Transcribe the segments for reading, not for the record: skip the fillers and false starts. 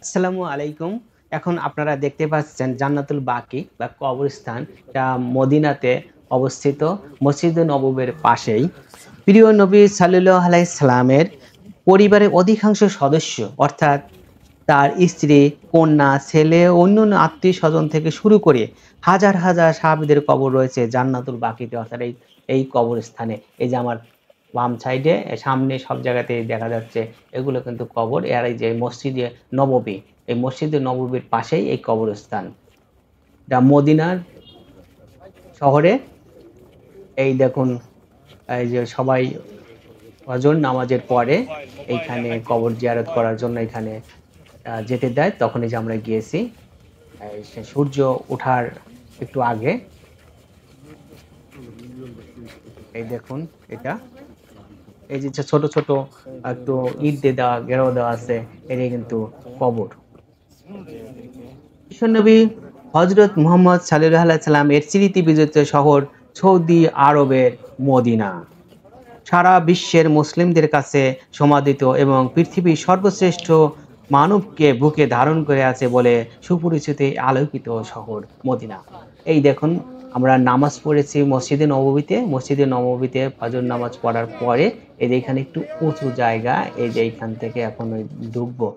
আসসালামু আলাইকুম। এখন আপনারা দেখতে পাচ্ছেন জান্নাতুল বাকি বা কবরস্থান, এটা মদিনাতে অবস্থিত মসজিদে নববীর পাশেই। প্রিয় নবী সাল্লাল্লাহু আলাইহি সাল্লামের পরিবারের অধিকাংশ সদস্য অর্থাৎ তার স্ত্রী, কন্যা, ছেলে, অন্যান্য আত্মীয়-স্বজন থেকে শুরু করে হাজার, হাজার সাহাবীদের কবর রয়েছে জান্নাতুল বাকিতে অর্থাৎ এই কবরস্থানে। এই যে আমার বাম সাইডে সামনে সব জায়গাতেই দেখা যাচ্ছে এগুলো কিন্তু কবর। আর এই যে মসজিদে নববী, এই মসজিদে নববীর পাশেই এই কবরস্থান। এটা মদিনার শহরে। এই দেখুন, এই যে সবাই ফজর নামাজের পরে এইখানে কবর জিয়ারত করার জন্য এখানে যেতে দেয়। তখন এই যে আমরা গিয়েছি সূর্য ওঠার একটু আগে। এই দেখুন, এটা এই যে ছোট ছোট একটু ইট দিয়ে দেওয়া, ঘেরাও দেওয়া আছে, এটাই কিন্তু কবর। বিশ্বনবী হযরত মুহাম্মদ সাল্লাল্লাহু আলাইহি সাল্লাম এর স্মৃতি বিজড়িত শহর সৌদি আরবের মদিনা সারা বিশ্বের মুসলিমদের কাছে সমাদৃত এবং পৃথিবীর সর্বশ্রেষ্ঠ মানবকে বুকে ধারণ করে আছে বলে সুপরিচিত এই আলোকিত শহর মদিনা। এই দেখুন, আমরা নামাজ পড়েছি মসজিদে নববীতে। মসজিদে নববীতে ফজর নামাজ পড়ার পরে এই যে এখানে একটু উঁচু জায়গা, এই যে এইখান থেকে এখন ওই ঢুকবো।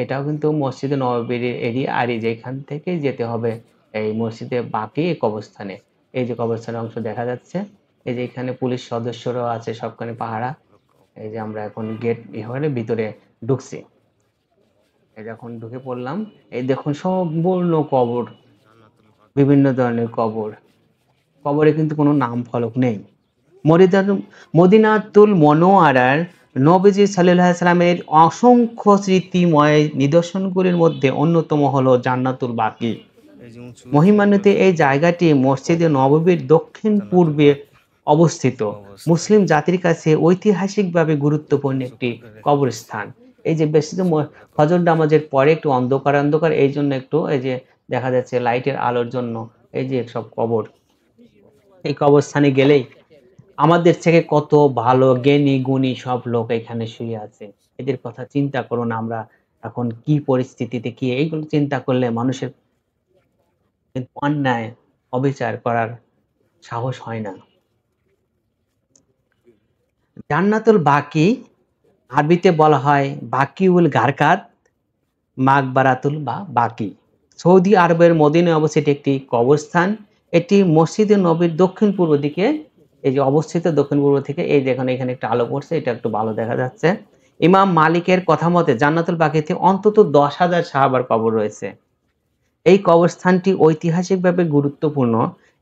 এটাও কিন্তু মসজিদে নববীর এরিয়া। আর এই যে এখান থেকে যেতে হবে এই মসজিদে বাকি কবরস্থানে। এই যে কবরস্থানের অংশ দেখা যাচ্ছে। এই যে এখানে পুলিশ সদস্যরাও আছে সবখানে পাহারা। এই যে আমরা এখন গেট হয়ে ভিতরে ঢুকছি। এই যে এখন ঢুকে পড়লাম। এই দেখুন সম্পূর্ণ কবর, বিভিন্ন ধরনের কবর। কবরে কিন্তু কোনো নাম ফলক নেই। মদিনাতুল মুনাওয়ারার নবীজি সাল্লাল্লাহু আলাইহি সাল্লামের অসংখ্য স্মৃতিময় নিদর্শনগুলির মধ্যে অন্যতম হলো জান্নাতুল বাকি। মহিমান্বিত এই জায়গাটি মসজিদে নববীর দক্ষিণ পূর্বে অবস্থিত মুসলিম জাতির কাছে ঐতিহাসিকভাবে গুরুত্বপূর্ণ একটি কবরস্থান। এই যে বেশি তো ফজর নামাজের পরে একটু অন্ধকার অন্ধকার, এই জন্য একটু এই যে দেখা যাচ্ছে লাইটের আলোর জন্য এই যে সব কবর। এই কবরস্থানে গেলেই আমাদের থেকে কত ভালো জ্ঞানী গুণী সব লোক এখানে শুয়ে আছে। এদের কথা চিন্তা করুন, আমরা এখন কি পরিস্থিতিতে, কি এইগুলো চিন্তা করলে মানুষের অন্যায় অবিচার করার সাহস হয় না। জান্নাতুল বাকি আরবিতে বলা হয় বাকিউল গারকাত, মাকবারাতুল বা বাকি। সৌদি আরবের মদিনায় অবস্থিত একটি কবরস্থান। এটি মসজিদে নবীর দক্ষিণ পূর্ব দিকে এই যে অবস্থিত। দক্ষিণ পূর্ব থেকে এই দেখুন এখানে একটা আলো পড়ছে, এটা একটু ভালো দেখা যাচ্ছে। ইমাম মালিকের কথা মতে জান্নাতুল বাকিতে অন্তত 10,000 সাহাবার কবর রয়েছে। এই কবরস্থানটি ঐতিহাসিকভাবে গুরুত্বপূর্ণ।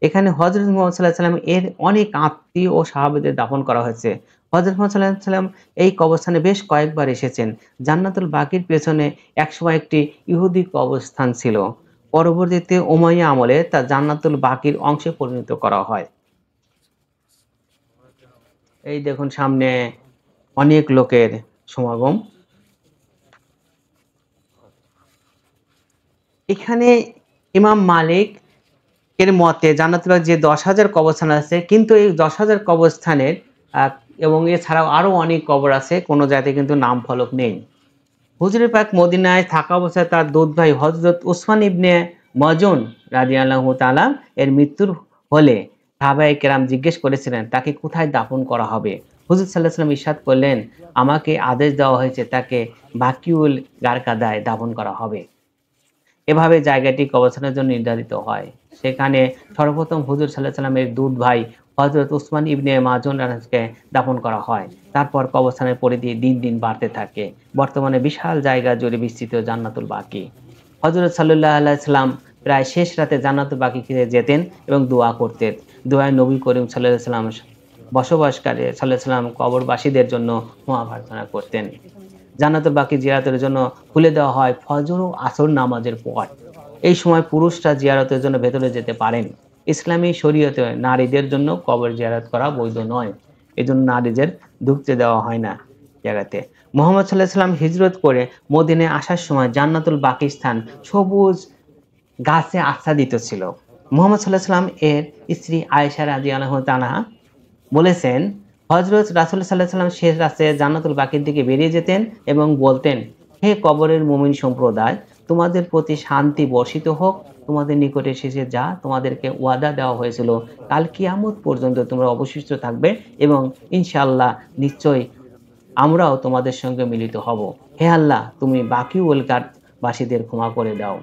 এখানে হযরত মুহাম্মদ সাল্লাল্লাহু আলাইহি সাল্লাম এর অনেক আত্মীয় ও সাহাবাদের দাফন করা হয়েছে। হযরত মুহাম্মদ সাল্লাল্লাহু আলাইহি সাল্লাম এই কবরস্থানে বেশ কয়েকবার এসেছেন। জান্নাতুল বাকির পেছনে একসময় একটি ইহুদি কবরস্থান ছিল। পরবর্তীতে উমাইয়া আমলে তা জান্নাতুল বাকির অংশে পরিণত করা হয়। এই দেখুন সামনে অনেক লোকের সমাগম। এখানে ইমাম মালিক এর মতে জান্নাতুল বাকি যে 10,000 কবরস্থান আছে, কিন্তু এই 10,000 কবরস্থানের এবং এছাড়াও আরো অনেক কবর আছে, কোনো জায়গাতে কিন্তু নাম ফলক নেই। হুজুরে পাক মদিনায় থাকা অবস্থায় তার দুধ ভাই হযরত উসমান ইবনে মাজুন রাদিয়াল্লাহু তাআলা এর মৃত্যুর হলে সাহাবায়ে কেরাম জিজ্ঞেস করেছিলেন তাকে কোথায় দাফন করা হবে। হুজুর সাল্লাল্লাহু আলাইহি ওয়াসাল্লাম ইরশাদ করলেন, আমাকে আদেশ দেওয়া হয়েছে তাকে বাকিউল গারকাদায় দাফন করা হবে। এভাবে জায়গাটি কবরস্থানের জন্য নির্ধারিত হয়। সেখানে সর্বপ্রথম হুজুর সাল্লাল্লাহু আলাইহি ওয়াসাল্লামের দুধ ভাই হযরত উসমান ইবনে মাজুন রাদিয়াল্লাহু দাফন করা হয়। তারপর কবরস্থানের পরিধি দিন দিন বাড়তে থাকে। বর্তমানে বিশাল জায়গা জুড়ে বিস্তৃত জান্নাতুল বাকি। হযরত সাল্লাল্লাহু আলাইহি সাল্লাম প্রায় শেষ রাতে জান্নাতুল বাকিতে যেতেন এবং দোয়া করতেন। দোয়ায় নবী করিম সাল্লাল্লাহু আলাইহি সাল্লাম বসবাসকারী সাল্লাল্লাহু আলাইহি সাল্লাম কবরবাসীদের জন্য দোয়া প্রার্থনা করতেন। জান্নাতুল বাকি জিয়ারতের জন্য খুলে দেওয়া হয় ফজর ও আসর নামাজের পর। এই সময় পুরুষরা জিয়ারতের জন্য ভেতরে যেতে পারেন। ইসলামী শরীয়তে নারীদের জন্য কবর জিয়ারত করা বৈধ নয়। এজন্য নারীদের ঢুকতে দেওয়া হয় না জায়গাতে। মুহাম্মদ সাল্লাল্লাহু আলাইহি সাল্লাম হিজরত করে মদিনায় আসার সময় জান্নাতুল বাকি স্থান সবুজ গাছে আচ্ছাদিত ছিল। মুহাম্মদ সাল্লাল্লাহু আলাইহি সাল্লাম এর স্ত্রী আয়েশা রাদিয়াল্লাহু তাআলা বলেছেন, হযরত রাসূল সাল্লাল্লাহু আলাইহি সাল্লাম শেষ রাতে জান্নাতুল বাকির দিকে বেরিয়ে যেতেন এবং বলতেন, হে কবরের মুমিন সম্প্রদায়, তোমাদের প্রতি শান্তি বর্ষিত হোক। তোমাদের নিকটে শেষে যা তোমাদেরকে ওয়াদা দেওয়া হয়েছিল, কাল কিয়ামত পর্যন্ত তোমরা অবশিষ্ট থাকবে এবং ইনশাআল্লাহ নিশ্চয়ই আমরাও তোমাদের সঙ্গে মিলিত হব। হে আল্লাহ, তুমি বাকি বাসীদের ক্ষমা করে দাও।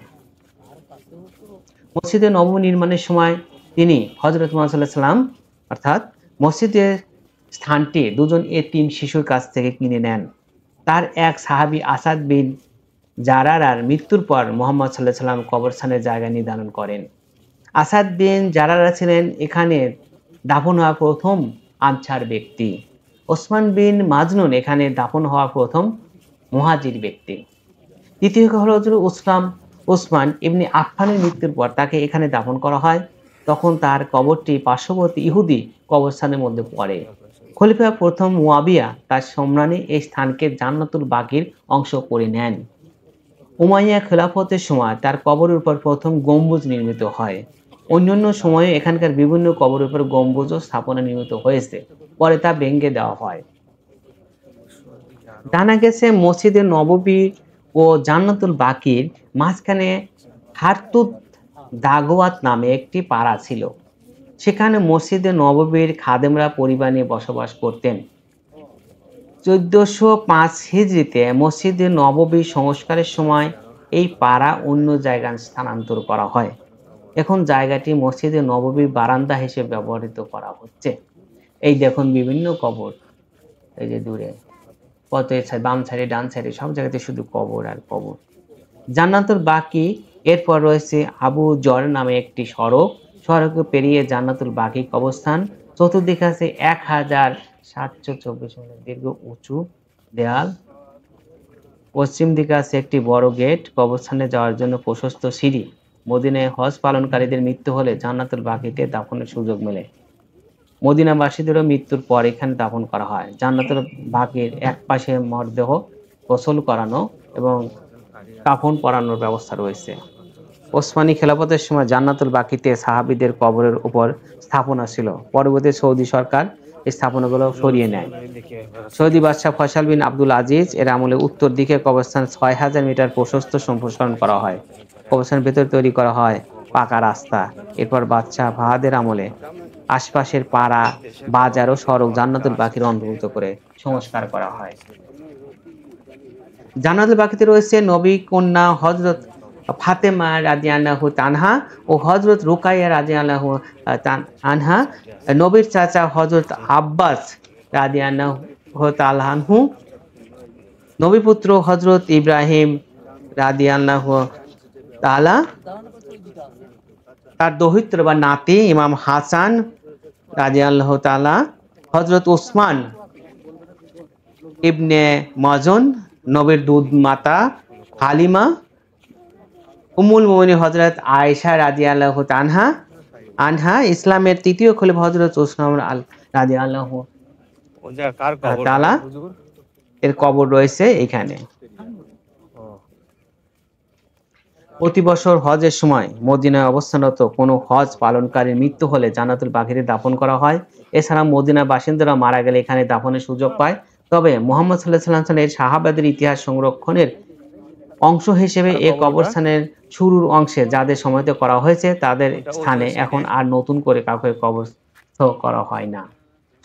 মসজিদে নববী নির্মাণের সময় তিনি হযরত মুহাম্মদ সাল্লাল্লাহু আলাইহি সাল্লাম অর্থাৎ মসজিদের স্থানটি দুজন এতিম শিশুর কাছ থেকে কিনে নেন। তার এক সাহাবী আসাদ বিন জারারার মৃত্যুর পর মুহাম্মদ সাল্লাল্লাহু আলাইহি সাল্লাম কবরস্থানের জায়গা নির্ধারণ করেন। আসাদ বিন জারারা ছিলেন এখানে দাফন হওয়া প্রথম আনসার ব্যক্তি। ওসমান বিন মাজনুন এখানে দাফন হওয়া প্রথম মুহাজির ব্যক্তি। দ্বিতীয় হলো ওসমান ইবনে আফফানের মৃত্যুর পর তাকে এখানে দাফন করা হয়। তখন তার কবরটি পার্শ্ববর্তী ইহুদি কবরস্থানের মধ্যে পড়ে। খলিফা প্রথম মুয়াবিয়া তার সম্মানে এই স্থানকে জান্নাতুল বাকির অংশ করে নেন। উমাইয়া খেলাফতের সময় তার কবরের উপর প্রথম গম্বুজ নির্মিত হয়। অন্যান্য সময়ে এখানকার বিভিন্ন কবরের উপর গম্বুজ ও স্থাপনা নির্মিত হয়েছে, পরে তা ভেঙে দেওয়া হয়। জানা গেছে মসজিদে নববী ও জান্নাতুল বাকির মাঝখানে হারতুত দাগওয়াত নামে একটি পাড়া ছিল। সেখানে মসজিদে নববীর খাদেমরা পরিবার নিয়ে বসবাস করতেন। 1405 হিজরিতে মসজিদে নববী সংস্কারের সময় এই পাড়া অন্য জায়গায় স্থানান্তর করা হয়। এখন জায়গাটি মসজিদে নববীর বারান্দা হিসেবে ব্যবহৃত করা হচ্ছে। এই দেখুন বিভিন্ন কবর, এই যে দূরে কত বাম সাইডে ডান সাইডে সব জায়গাতে শুধু কবর আর কবর। জান্নাতুল বাকি এরপর রয়েছে আবু জর নামে একটি সড়কে পেরিয়ে জান্নাতুল বাকি কবরস্থান। চতুর্দিকে আছে 1724 মিটার দীর্ঘ উঁচু দেয়াল। পশ্চিম দিকে আছে একটি বড় গেট। কবরস্থানে যাওয়ার জন্য প্রশস্ত সিঁড়ি। মদিনায় হজ পালনকারীদের মৃত্যু হলে জান্নাতুল বাকিতে দাফনের সুযোগ মেলে। মদিনাবাসীদেরও মৃত্যুর পর এখানে দাফন করা হয়। জান্নাতুল বাকির এক পাশে মরদেহ গোসল করানো এবং কাফন পরানোর ব্যবস্থা রয়েছে। ওসমানী খেলাফতের সময় জান্নাতুল বাকিতে সাহাবীদের কবরের উপর স্থাপনা ছিল। পরবর্তী সৌদি সরকার এই স্থাপনাগুলো সরিয়ে নেয়। সৌদি বাদশাহ ফয়সাল বিন আব্দুল আজিজ এর আমলে উত্তর দিকে কবরস্থান 6000 মিটার প্রশস্ত সম্প্রসারণ করা হয়। কবরস্থানের ভেতর তৈরি করা হয় পাকা রাস্তা। এরপর বাদশাহ ফাহাদের আমলে আশপাশের পাড়া, বাজার ও সড়ক জান্নাতুল বাকির অন্তর্ভুক্ত করে সংস্কার করা হয়। জান্নাতুল বাকিতে রয়েছে নবী কন্যা হযরত ফাতেমা রাদিয়াল্লাহু তানহা ও হযরত রুকাইয়া রাদিয়াল্লাহু আনহা, নবীর চাচা হযরত আব্বাস রাদিয়াল্লাহু তাআলা আনহু, নবী পুত্র হযরত ইব্রাহিম রাদিয়াল্লাহু তাআলা, তার দৌহিত্র বা নাতি ইমাম হাসান রাদিয়াল্লাহু তাআলা, হযরত উসমান ইবনে মাজুন, নবীর দুধ মাতা হালিমা, উম্মুল মুমিনিন হযরত আয়েশা রাদিয়াল্লাহু আনহা, ইসলামের তৃতীয় খলিফা হযরত উসমান রাদিয়াল্লাহু তাআলা এর কবর রয়েছে এখানে। প্রতি বছর হজের সময় মদিনায় অবস্থানরত কোনো হজ পালনকারীর মৃত্যু হলে জান্নাতুল বাকিতে দাফন করা হয়। এছাড়া মদিনার বাসিন্দারা মারা গেলে এখানে দাফনের সুযোগ পায়। তবে মুহাম্মদ সাল্লাল্লাহু আলাইহি ওয়াসাল্লাম এর সাহাবাদের ইতিহাস সংরক্ষণের অংশ হিসেবে এই কবরস্থানের শুরুর অংশে যাদের সমাহিত করা হয়েছে তাদের স্থানে এখন আর নতুন করে কাউকে কবরস্থ করা হয় না।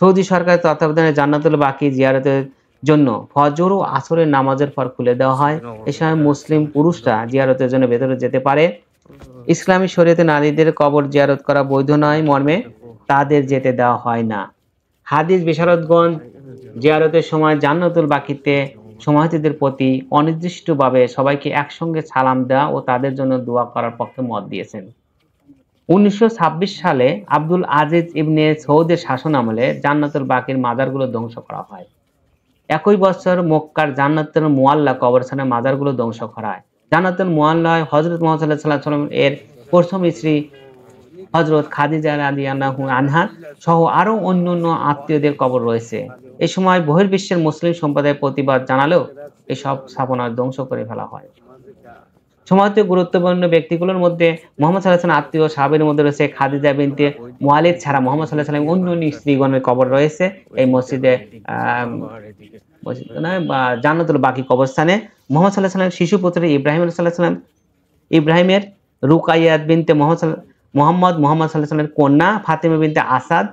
সৌদি সরকারের তত্ত্বাবধানে জান্নাতুল বাকি জিয়ারতের জন্য ফজর ও আসরের নামাজের পর খুলে দেওয়া হয়। এই সময় মুসলিম পুরুষরা জিয়ারতের জন্য ভেতরে যেতে পারে। ইসলামী শরীয়তে নারীদের কবর জিয়ারত করা বৈধ নয় মর্মে তাদের যেতে দেওয়া হয় না। হাদিস বিশারদগণ জিয়ারতের সময় জান্নাতুল বাকিতে সমাহিতদের প্রতি অনির্দিষ্টভাবে সবাইকে একসঙ্গে সালাম দেওয়া ও তাদের জন্য দোয়া করার পক্ষে মত দিয়েছেন। 1926 সালে আব্দুল আজিজ ইবনে সৌদের শাসন আমলে জান্নাতুল বাকির মাজারগুলো ধ্বংস করা হয়। একই বছর মক্কার জান্নাতুল মুআল্লা কবরস্থানের মাজারগুলো ধ্বংস করা হয়। জান্নাতুল মুআল্লায় হযরত মুহাম্মদ সাল্লাল্লাহু আলাইহি ওয়াসাল্লাম এর প্রথম স্ত্রী হযরত খাদিজা রাদিয়াল্লাহু আনহা সহ আরো অন্যান্য আত্মীয়দের কবর রয়েছে। এই সময় বহির্বিশ্বের মুসলিম সম্প্রদায় প্রতিবাদ জানালেও এসব স্থাপনা ধ্বংস করে ফেলা হয়। সমাজে গুরুত্বপূর্ণ ব্যক্তিগুলোর মধ্যে মুহাম্মদ সাল্লাল্লাহু আলাইহি ওয়াসাল্লাম আত্মীয় সাহাবীদের মধ্যে রয়েছে খাদিজা বিনতে মুয়ালিদ ছাড়া মুহাম্মদ সাল্লাল্লাহু আলাইহি ওয়াসাল্লাম অন্যান্য স্ত্রীগণের কবর রয়েছে এই মসজিদে মসজিদ না জান্নাতুল বাকি কবরস্থানে মুহাম্মদ সাল্লাল্লাহু আলাইহি ওয়াসাল্লামের শিশু পুত্র ইব্রাহিম সাল্লাল্লাহু আলাইহি ওয়াসাল্লাম ইব্রাহিমের রুকাইয়াত বিনতে মুহাম্মদ সাল্লাল্লাহু আলাইহি ওয়াসাল্লামের কন্যা ফাতিমা বিনতে আসাদ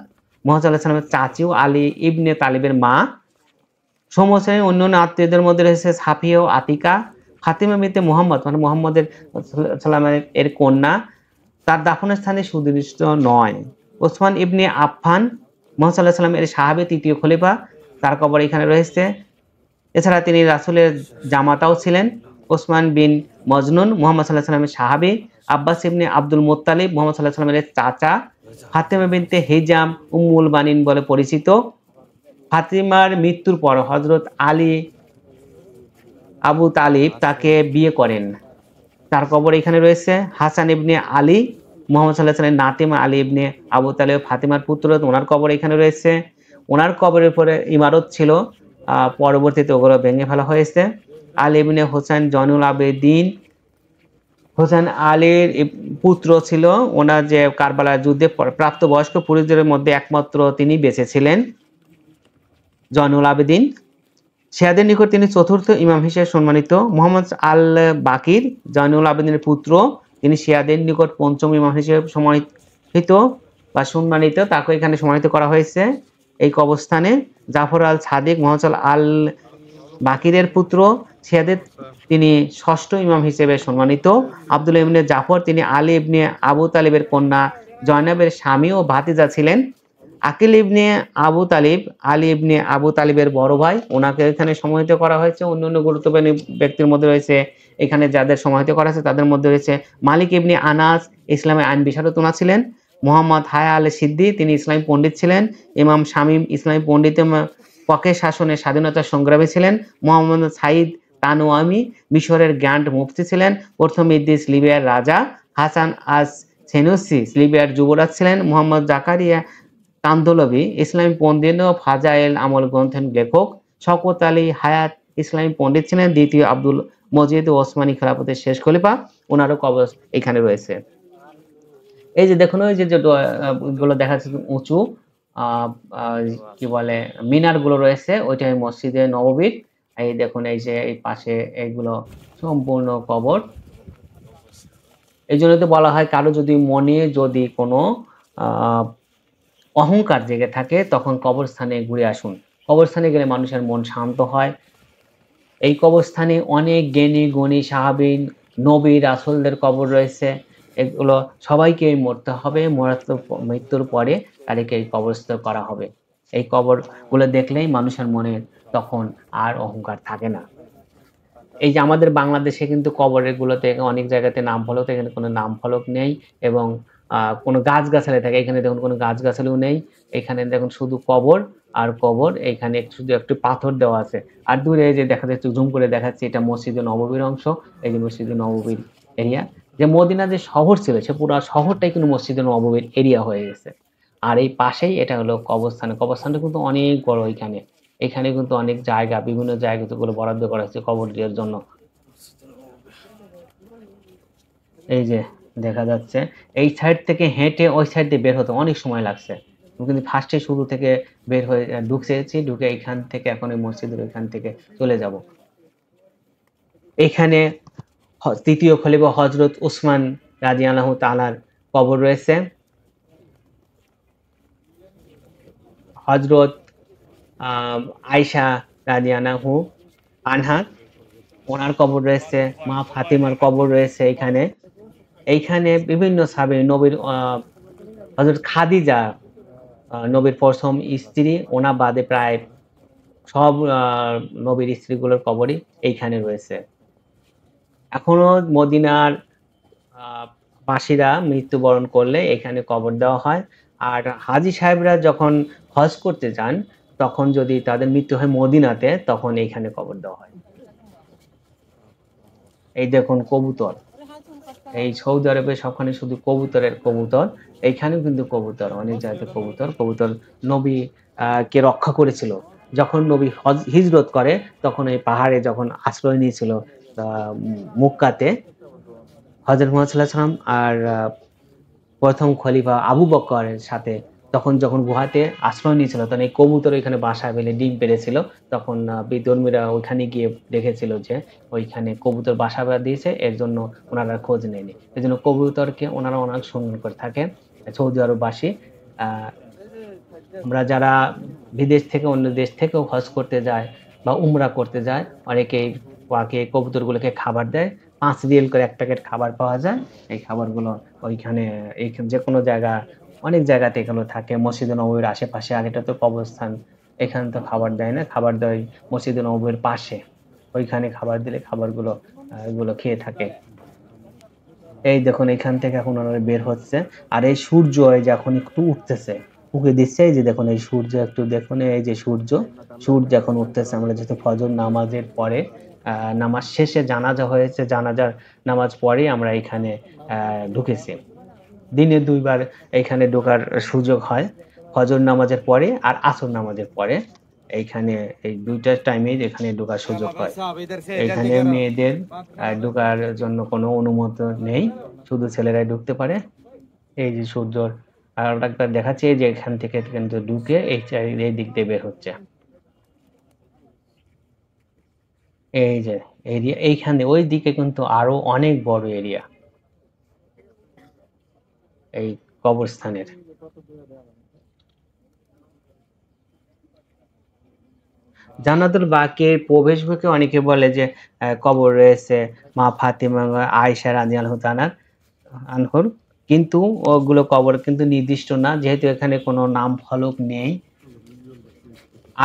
মুহাম্মদ সাল্লাল্লাহু আলাইহি ওয়াসাল্লামের চাচী আলী ইবনে তালিবের মা সমস্ত অন্যান্য আত্মীয়দের মধ্যে রয়েছে সাফিয়া ও আতিকা ফাতিমা বিনতে মুহাম্মদ মানে মুহাম্মদের সাল্লামের এর কন্যা তার দাফনের স্থানে সুনির্দিষ্ট নয় ওসমান ইবনে আফফান মুহাম্মদ সাল্লাল্লাহু আলাইহি ওয়াসাল্লাম এর সাহাবী তৃতীয় খলিফা তার কবর এখানে রয়েছে এছাড়া তিনি রাসূলের জামাতাও ছিলেন ওসমান বিন মজনুন মুহাম্মদ সাল্লাল্লাহু আলাইহি ওয়াসাল্লামের সাহাবী আব্বাস ইবনে আব্দুল মুত্তালিব মুহাম্মদ সাল্লাল্লাহু আলাইহি ওয়াসাল্লামের চাচা ফাতিমা বিনতে হিজাম উম্মুল বানিন বলে পরিচিত ফাতিমার মৃত্যুর পর হযরত আলী আবু তালিব তাকে বিয়ে করেন তার কবর এখানে রয়েছে হাসান ইবনে আলী মুহাম্মদ সাল্লাল্লাহু আলাইহি ওয়াসাল্লামের নাতিমা আলী ইবনে আবু তালিব ফাতিমার পুত্র ওনার কবর এখানে রয়েছে ওনার কবরের পরে ইমারত ছিল পরবর্তীতে ওগুলো ভেঙে ফেলা হয়েছে আলী ইবনে হোসেন জয়নুল আবেদিন হোসেন আলীর পুত্র ছিল ওনার যে কারবালার যুদ্ধে প্রাপ্তবয়স্ক পুরুষদের মধ্যে একমাত্র তিনি বেঁচে ছিলেন জয়নুল আবেদিন শিয়াদের নিকট তিনি চতুর্থ ইমাম হিসেবে সম্মানিত মুহাম্মদ আল বাকির জয়নুল আবেদিনের পুত্র তিনি শিয়াদের নিকট পঞ্চম ইমাম হিসেবে সম্মানিত বা সম্মানিত তাকে এখানে সম্মানিত করা হয়েছে এই কবরস্থানে জাফর আল সাদিক মুহাম্মদ আল বাকিরের পুত্র শিয়াদের তিনি ষষ্ঠ ইমাম হিসেবে সম্মানিত আব্দুল্লাহ ইবনে জাফর তিনি আলী ইবনে আবু তালিবের কন্যা জয়নাবের স্বামী ও ভাতিজা ছিলেন আকিল ইবনে আবু তালিব আলী ইবনে আবু তালিবের বড় ভাই ওনাকে এখানে সমাহিত করা হয়েছে অন্যান্য গুরুত্বপূর্ণ ব্যক্তির মধ্যে রয়েছে এখানে যাদের সমাহিত করা আছে তাদের মধ্যে রয়েছে মালিক ইবনে আনাস ইসলামের আইন বিশারদ ওনা ছিলেন মোহাম্মদ হায়া আল সিদ্দি তিনি ইসলামী পণ্ডিত ছিলেন ইমাম শামীম ইসলামী পণ্ডিতের পক্ষে শাসনের স্বাধীনতা সংগ্রামী ছিলেন মোহাম্মদ সাইদ তানুয়ামি মিশরের গ্র্যান্ড মুফতি ছিলেন প্রথম ইদ্রিস লিবিয়ার রাজা হাসান আস সেনুসি লিবিয়ার যুবরাজ ছিলেন মোহাম্মদ জাকারিয়া কান্দলবি ইসলামী পণ্ডিত ও ফাজাইল আমল গ্রন্থের লেখক শওকত আলী হায়াত ইসলামী পণ্ডিত ছিলেন দ্বিতীয় আব্দুল মজিদ ও ওসমানী খেলাফতের শেষ খলিফা ওনারও কবর এখানে রয়েছে এই যে দেখুন ওই যে গুলো দেখা যাচ্ছে উঁচু কি বলে মিনার গুলো রয়েছে ওইটাই মসজিদে নববীর এই দেখুন এই যে এই পাশে এইগুলো সম্পূর্ণ কবর এই জন্য তো বলা হয় কারো যদি মনে যদি কোনো অহংকার জেগে থাকে তখন কবরস্থানে ঘুরে আসুন কবরস্থানে গেলে মানুষের মন শান্ত হয় এই কবরস্থানে অনেক জ্ঞানী গুণী সাহাবীন নবী রাসূলদের কবর রয়েছে এগুলো সবাইকে মরতে হবে মৃত্যুর পরে তাদেরকে এই কবরস্থ করা হবে এই কবরগুলো দেখলেই মানুষের মনে তখন আর অহংকার থাকে না এই যে আমাদের বাংলাদেশে কিন্তু কবরের গুলোতে অনেক জায়গাতে নাম ফলক এখানে কোনো নাম ফলক নেই এবং কোনো গাছগাছালি থাকে এখানে দেখুন কোনো গাছগাছালিও নেই এখানে দেখুন শুধু কবর আর কবর এখানে শুধু একটু পাথর দেওয়া আছে আর দূরে যে দেখা যাচ্ছে জুম করে দেখাচ্ছে এটা মসজিদে নববীর অংশ এই যে মসজিদে নববীর এরিয়া যে মদিনা যে শহর ছিল সে পুরো শহরটাই কিন্তু মসজিদে নববীর এরিয়া হয়ে গেছে আর এই পাশেই এটা হলো কবরস্থানটা কিন্তু অনেক বড় এখানে কিন্তু অনেক জায়গা বিভিন্ন জায়গাগুলো বরাদ্দ করা হয়েছে কবর দেওয়ার জন্য এই যে দেখা যাচ্ছে এই সাইড থেকে হেঁটে ওই সাইড দিয়ে বের হতে অনেক সময় লাগছে কিন্তু ফার্স্টে শুরু থেকে বের হয়ে ঢুকে এখান থেকে এখন এই মসজিদের এখান থেকে চলে যাব এখানে তৃতীয় খলিফা হযরত উসমান রাদিয়াল্লাহু তাআলার কবর রয়েছে হযরত আয়েশা রাদিয়াল্লাহু আনহা ওনার কবর রয়েছে মা ফাতিমার কবর রয়েছে এইখানে বিভিন্ন সাহাবী নবীর হযরত খাদিজা নবীর প্রথম স্ত্রী ওনা বাদে প্রায় সব নবীর স্ত্রীগুলোর কবরই এইখানে রয়েছে এখনো মদিনার বাসীরা মৃত্যুবরণ করলে এখানে কবর দেওয়া হয় আর হাজী সাহেবরা যখন হজ করতে যান তখন যদি তাদের মৃত্যু হয় মদিনাতে তখন এইখানে কবর দেওয়া হয় এই দেখুন কবুতর এই সৌদি আরবে সবখানে শুধু কবুতর এইখানেও কিন্তু কবুতর অনেক জায়গাতে কবুতর নবী কে রক্ষা করেছিল যখন নবী হিজরত করে তখন এই পাহাড়ে যখন আশ্রয় নিয়েছিল মক্কাতে হযরত মুহাম্মদ সাল্লাল্লাহু আলাইহি ওয়াসাল্লাম আর প্রথম খলিফা আবু বকরের সাথে তখন যখন গুহাতে আশ্রয় নিয়েছিল তখন এই কবুতর ওইখানে বাসা বেঁধে ডিম পেড়েছিল। তখন বিধর্মীরা ওইখানে গিয়ে দেখেছিল যে ওইখানে কবুতর বাসা দিয়েছে, এর জন্য ওনারা খোঁজ নেয়নি। এজন্য কবুতরকে ওনারা অনেক সম্মান করে থাকেন সৌদি আরববাসী। আমরা যারা বিদেশ থেকে অন্য দেশ থেকেও হজ করতে যায় বা উমরা করতে যায়, অনেকেই কবুতরগুলোকে খাবার দেয়। 5 রিয়াল করে 1 প্যাকেট খাবার পাওয়া যায়। এই খাবারগুলো ওইখানে যেকোনো জায়গা, অনেক জায়গাতে এগুলো থাকে। মসজিদে নববীর আশেপাশে, আর এটা তো কবরস্থান, এখানে তো খাবার দেয় না, খাবার দেয় মসজিদে নববীর পাশে। ওইখানে খাবার দিলে খাবারগুলো এগুলো খেয়ে থাকে। এই দেখুন এখান থেকে এখন ওনারা বের হচ্ছে, আর এই সূর্য এই যে এখন একটু উঠতেছে, উঁকি দিচ্ছে। এই যে দেখুন এই সূর্য একটু দেখুন, এই যে সূর্য এখন উঠতেছে। আমরা যেহেতু ফজর নামাজের পরে নামাজ শেষে জানাজা হয়েছে, জানাজার নামাজ পরে আমরা এখানে ঢুকেছি। দিনে 2 বার এখানে ঢোকার সুযোগ হয়, ফজর নামাজের পরে আর আসর নামাজের পরে। এইখানে এই 2টা টাইমে এখানে ঢোকার সুযোগ হয়। এখানে মেয়েদের ঢোকার জন্য কোনো অনুমতি নেই, শুধু ছেলেরাই ঢুকতে পারে। এই যে সূর্যর আরেকটা দেখাচ্ছে, যে এখান থেকে কিন্তু ঢুকে এই দিক দিয়ে বের হচ্ছে। এই যে এরিয়া, এইখানে ওই দিকে কিন্তু আরো অনেক বড় এরিয়া এই কবরস্থানের। জান্নাতুল বাকির প্রবেশমুখে অনেকে বলে যে কবর রয়েছে মা ফাতেমা আয়েশা রাদিয়াল্লাহু তাআলা আনহুর, কিন্তু ওগুলো কবর কিন্তু নির্দিষ্ট না, যেহেতু এখানে কোনো নাম ফলক নেই।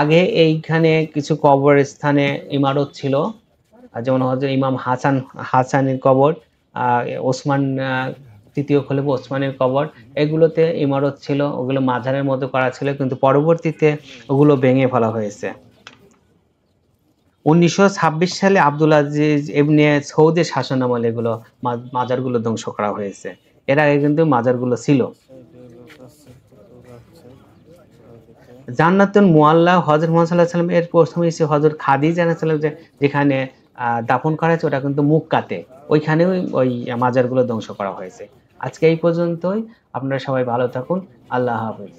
আগে এইখানে কিছু কবরস্থানে ইমারত ছিল, যেমন হযরত ইমাম হাসানের কবর, ওসমান তৃতীয় খলিফা ওসমানের কবর, এগুলোতে ইমারত ছিল, ওগুলো মাজারের মতো করা ছিল, কিন্তু পরবর্তীতে ওগুলো ভেঙে ফেলা হয়েছে। 1926 সালে আব্দুল আজিজ ইবনে সৌদের শাসনামলে এগুলো মাজারগুলো ধ্বংস করা হয়েছে। এর আগে কিন্তু মাজারগুলো ছিল। জান্নাতুল মুআল্লা হযরত মুহাম্মদ সাল্লাল্লাহু আলাইহি ওয়াসাল্লাম এর প্রথম স্ত্রী হযরত খাদিজা রাদিয়াল্লাহু তাআলা যেখানে দাফন করা হয়েছে, ওটা কিন্তু মক্কাতে, ওইখানেও ওই মাজারগুলো ধ্বংস করা হয়েছে। আজকে এই পর্যন্তই। আপনারা সবাই ভালো থাকুন। আল্লাহ হাফেজ।